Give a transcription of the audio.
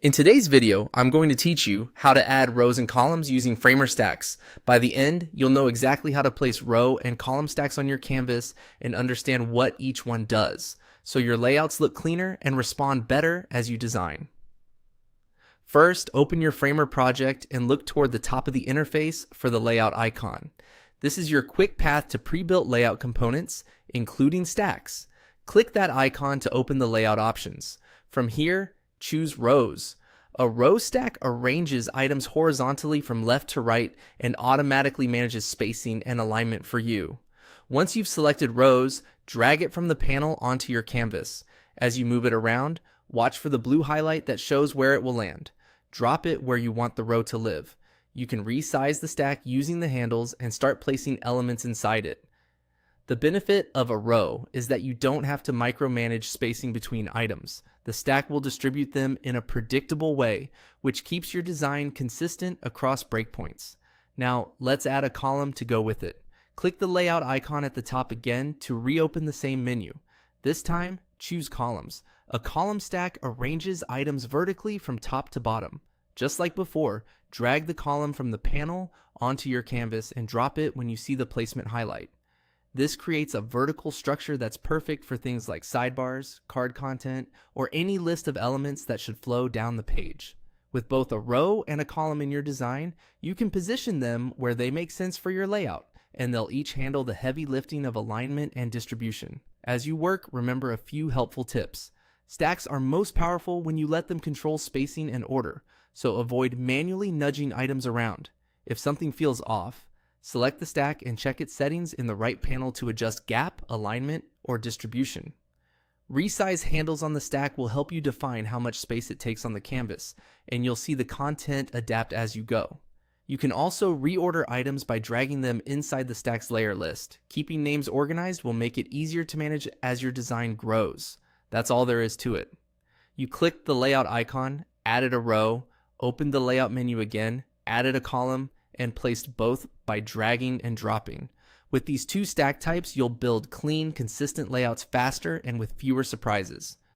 In today's video, I'm going to teach you how to add rows and columns using Framer stacks. By the end, you'll know exactly how to place row and column stacks on your canvas and understand what each one does, so your layouts look cleaner and respond better as you design. First, open your Framer project and look toward the top of the interface for the layout icon. This is your quick path to pre-built layout components, including stacks. Click that icon to open the layout options. From here, choose rows. A row stack arranges items horizontally from left to right and automatically manages spacing and alignment for you. Once you've selected rows, drag it from the panel onto your canvas. As you move it around, watch for the blue highlight that shows where it will land. Drop it where you want the row to live. You can resize the stack using the handles and start placing elements inside it. The benefit of a row is that you don't have to micromanage spacing between items. The stack will distribute them in a predictable way, which keeps your design consistent across breakpoints. Now, let's add a column to go with it. Click the layout icon at the top again to reopen the same menu. This time, choose columns. A column stack arranges items vertically from top to bottom. Just like before, drag the column from the panel onto your canvas and drop it when you see the placement highlight. This creates a vertical structure that's perfect for things like sidebars, card content, or any list of elements that should flow down the page. With both a row and a column in your design, you can position them where they make sense for your layout, and they'll each handle the heavy lifting of alignment and distribution. As you work, remember a few helpful tips. Stacks are most powerful when you let them control spacing and order, so avoid manually nudging items around. If something feels off, select the stack and check its settings in the right panel to adjust gap, alignment, or distribution. Resize handles on the stack will help you define how much space it takes on the canvas, and you'll see the content adapt as you go. You can also reorder items by dragging them inside the stack's layer list. Keeping names organized will make it easier to manage as your design grows. That's all there is to it. You click the layout icon, added a row, opened the layout menu again, added a column, and placed both by dragging and dropping. With these two stack types, you'll build clean, consistent layouts faster and with fewer surprises.